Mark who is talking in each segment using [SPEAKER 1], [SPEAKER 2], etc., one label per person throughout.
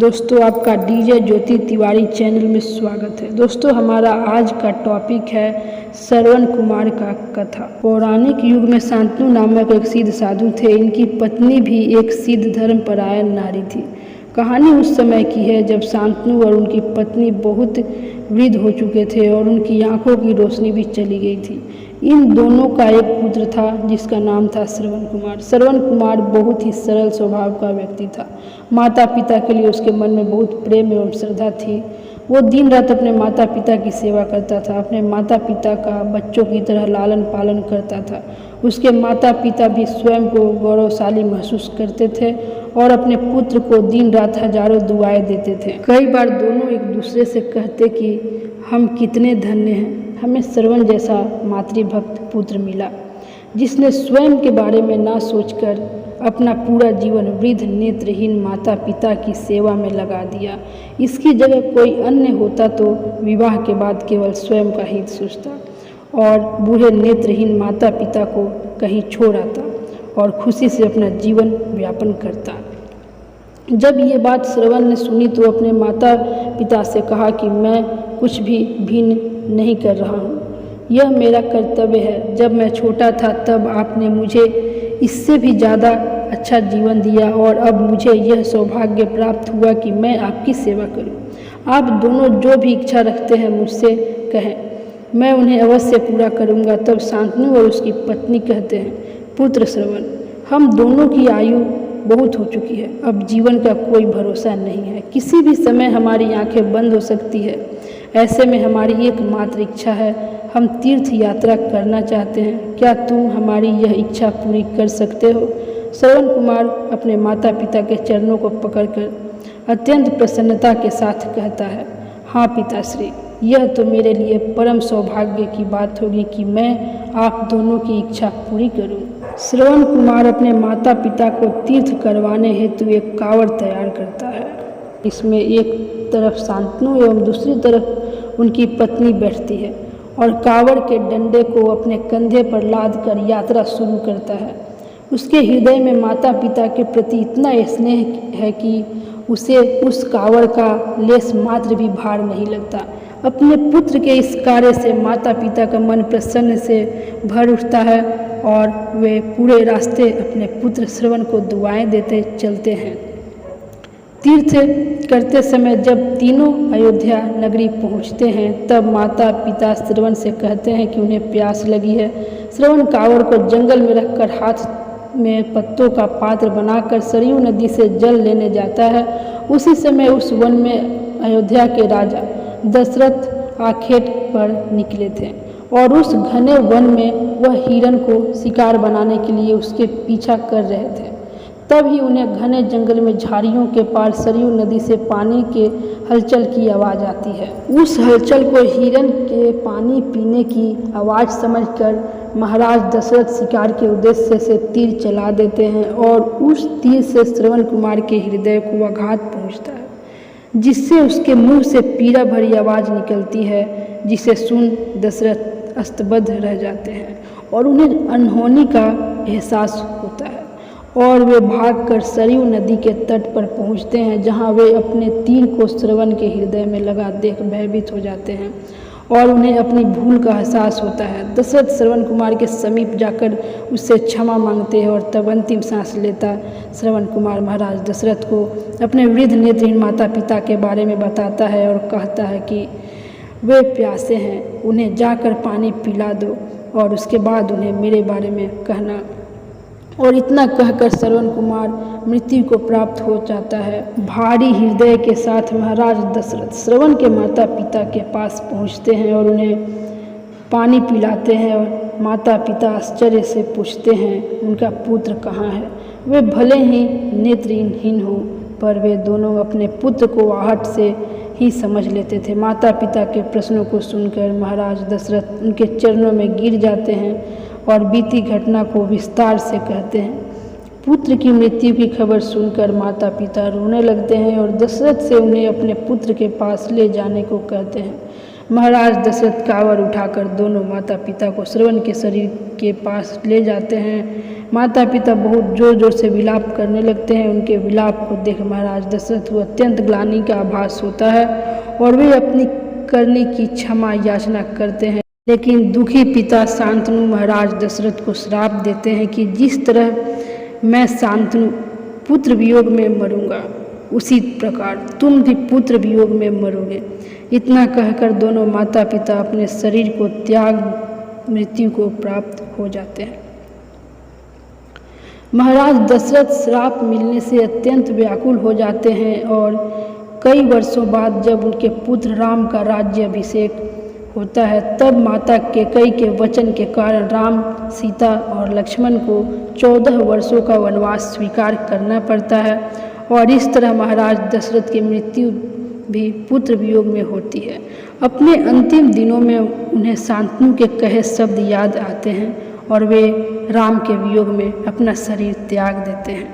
[SPEAKER 1] दोस्तों आपका डीजे ज्योति तिवारी चैनल में स्वागत है। दोस्तों हमारा आज का टॉपिक है श्रवण कुमार का कथा। पौराणिक युग में शांतनु नामक एक सिद्ध साधु थे। इनकी पत्नी भी एक सिद्ध धर्मपरायण नारी थी। कहानी उस समय की है जब शांतनु और उनकी पत्नी बहुत वृद्ध हो चुके थे और उनकी आंखों की रोशनी भी चली गई थी। इन दोनों का एक पुत्र था जिसका नाम था श्रवण कुमार। श्रवण कुमार बहुत ही सरल स्वभाव का व्यक्ति था। माता पिता के लिए उसके मन में बहुत प्रेम एवं श्रद्धा थी। वो दिन रात अपने माता पिता की सेवा करता था। अपने माता पिता का बच्चों की तरह लालन पालन करता था। उसके माता पिता भी स्वयं को गौरवशाली महसूस करते थे और अपने पुत्र को दिन रात हजारों दुआएं देते थे। कई बार दोनों एक दूसरे से कहते कि हम कितने धन्य हैं, हमें श्रवण जैसा मातृभक्त पुत्र मिला जिसने स्वयं के बारे में ना सोचकर अपना पूरा जीवन वृद्ध नेत्रहीन माता पिता की सेवा में लगा दिया। इसकी जगह कोई अन्य होता तो विवाह के बाद केवल स्वयं का हित सोचता और बूढ़े नेत्रहीन माता पिता को कहीं छोड़ आता और खुशी से अपना जीवन व्यापन करता। जब ये बात श्रवण ने सुनी तो अपने माता पिता से कहा कि मैं कुछ भी भिन्न नहीं कर रहा हूँ, यह मेरा कर्तव्य है। जब मैं छोटा था तब आपने मुझे इससे भी ज़्यादा अच्छा जीवन दिया और अब मुझे यह सौभाग्य प्राप्त हुआ कि मैं आपकी सेवा करूं। आप दोनों जो भी इच्छा रखते हैं मुझसे कहें, मैं उन्हें अवश्य पूरा करूंगा। तब शांतनु और उसकी पत्नी कहते हैं, पुत्र श्रवण, हम दोनों की आयु बहुत हो चुकी है, अब जीवन का कोई भरोसा नहीं है। किसी भी समय हमारी आंखें बंद हो सकती है। ऐसे में हमारी एकमात्र इच्छा है, हम तीर्थ यात्रा करना चाहते हैं। क्या तुम हमारी यह इच्छा पूरी कर सकते हो? श्रवण कुमार अपने माता पिता के चरणों को पकड़कर अत्यंत प्रसन्नता के साथ कहता है, हाँ पिताश्री, यह तो मेरे लिए परम सौभाग्य की बात होगी कि मैं आप दोनों की इच्छा पूरी करूं। श्रवण कुमार अपने माता पिता को तीर्थ करवाने हेतु एक कावड़ तैयार करता है। इसमें एक तरफ शांतनु एवं दूसरी तरफ उनकी पत्नी बैठती है और कावड़ के डंडे को अपने कंधे पर लाद कर यात्रा शुरू करता है। उसके हृदय में माता पिता के प्रति इतना स्नेह है कि उसे उस कावड़ का लेस मात्र भी भार नहीं लगता। अपने पुत्र के इस कार्य से माता पिता का मन प्रसन्न से भर उठता है और वे पूरे रास्ते अपने पुत्र श्रवण को दुआएं देते चलते हैं। तीर्थ करते समय जब तीनों अयोध्या नगरी पहुंचते हैं तब माता पिता श्रवण से कहते हैं कि उन्हें प्यास लगी है। श्रवण कावड़ को जंगल में रखकर हाथ में पत्तों का पात्र बनाकर सरयू नदी से जल लेने जाता है। उसी समय उस वन में अयोध्या के राजा दशरथ आखेट पर निकले थे और उस घने वन में वह हिरण को शिकार बनाने के लिए उसके पीछा कर रहे थे। तब ही उन्हें घने जंगल में झाड़ियों के पार सरयू नदी से पानी के हलचल की आवाज़ आती है। उस हलचल को हिरण के पानी पीने की आवाज़ समझकर महाराज दशरथ शिकार के उद्देश्य से तीर चला देते हैं और उस तीर से श्रवण कुमार के हृदय को आघात पहुंचता है, जिससे उसके मुंह से पीड़ा भरी आवाज़ निकलती है, जिसे सुन दशरथ अस्तबद्ध रह जाते हैं और उन्हें अनहोनी का एहसास होता है और वे भागकर सरयू नदी के तट पर पहुंचते हैं, जहां वे अपने तीर को श्रवण के हृदय में लगा देख भयभीत हो जाते हैं और उन्हें अपनी भूल का एहसास होता है। दशरथ श्रवण कुमार के समीप जाकर उससे क्षमा मांगते हैं और तब अंतिम सांस लेता श्रवण कुमार महाराज दशरथ को अपने वृद्ध नेत्रहीन माता पिता के बारे में बताता है और कहता है कि वे प्यासे हैं, उन्हें जाकर पानी पिला दो और उसके बाद उन्हें मेरे बारे में कहना। और इतना कहकर श्रवण कुमार मृत्यु को प्राप्त हो जाता है। भारी हृदय के साथ महाराज दशरथ श्रवण के माता पिता के पास पहुंचते हैं और उन्हें पानी पिलाते हैं और माता पिता आश्चर्य से पूछते हैं उनका पुत्र कहाँ है। वे भले ही नेत्रहीन हो पर वे दोनों अपने पुत्र को आहट से ही समझ लेते थे। माता पिता के प्रश्नों को सुनकर महाराज दशरथ उनके चरणों में गिर जाते हैं और बीती घटना को विस्तार से कहते हैं। पुत्र की मृत्यु की खबर सुनकर माता पिता रोने लगते हैं और दशरथ से उन्हें अपने पुत्र के पास ले जाने को कहते हैं। महाराज दशरथ कांवर उठाकर दोनों माता पिता को श्रवण के शरीर के पास ले जाते हैं। माता पिता बहुत जोर जोर से विलाप करने लगते हैं। उनके विलाप को देख महाराज दशरथ को अत्यंत ग्लानि का आभास होता है और वे अपनी करने की क्षमा याचना करते हैं। लेकिन दुखी पिता शांतनु महाराज दशरथ को श्राप देते हैं कि जिस तरह मैं शांतनु पुत्र वियोग में मरूंगा, उसी प्रकार तुम भी पुत्र वियोग में मरोगे। इतना कहकर दोनों माता पिता अपने शरीर को त्याग मृत्यु को प्राप्त हो जाते हैं। महाराज दशरथ श्राप मिलने से अत्यंत व्याकुल हो जाते हैं और कई वर्षों बाद जब उनके पुत्र राम का राज्य अभिषेक होता है, तब माता कैकेयी के वचन के कारण राम, सीता और लक्ष्मण को 14 वर्षों का वनवास स्वीकार करना पड़ता है और इस तरह महाराज दशरथ की मृत्यु भी पुत्र वियोग में होती है। अपने अंतिम दिनों में उन्हें शांतनु के कहे शब्द याद आते हैं और वे राम के वियोग में अपना शरीर त्याग देते हैं।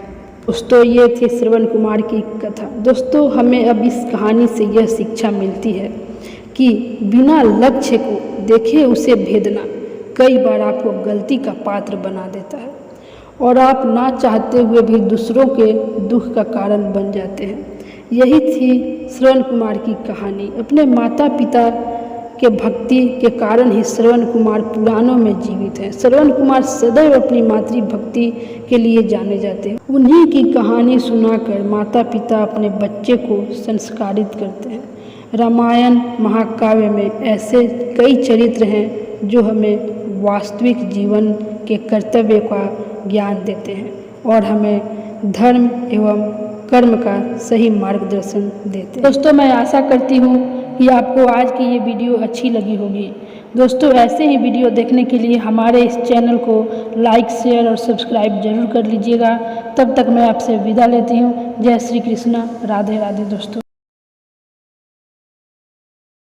[SPEAKER 1] दोस्तों, ये थी श्रवण कुमार की कथा। दोस्तों, हमें अब इस कहानी से यह शिक्षा मिलती है कि बिना लक्ष्य को देखे उसे भेदना कई बार आपको गलती का पात्र बना देता है और आप ना चाहते हुए भी दूसरों के दुख का कारण बन जाते हैं। यही थी श्रवण कुमार की कहानी। अपने माता पिता के भक्ति के कारण ही श्रवण कुमार पुराणों में जीवित हैं। श्रवण कुमार सदैव अपनी मातृभक्ति के लिए जाने जाते हैं। उन्हीं की कहानी सुनाकर माता पिता अपने बच्चे को संस्कारित करते हैं। रामायण महाकाव्य में ऐसे कई चरित्र हैं जो हमें वास्तविक जीवन के कर्तव्य का ज्ञान देते हैं और हमें धर्म एवं कर्म का सही मार्गदर्शन देते हैं। दोस्तों, मैं आशा करती हूँ कि आपको आज की ये वीडियो अच्छी लगी होगी। दोस्तों, ऐसे ही वीडियो देखने के लिए हमारे इस चैनल को लाइक, शेयर और सब्सक्राइब जरूर कर लीजिएगा। तब तक मैं आपसे विदा लेती हूँ। जय श्री कृष्णा, राधे राधे दोस्तों।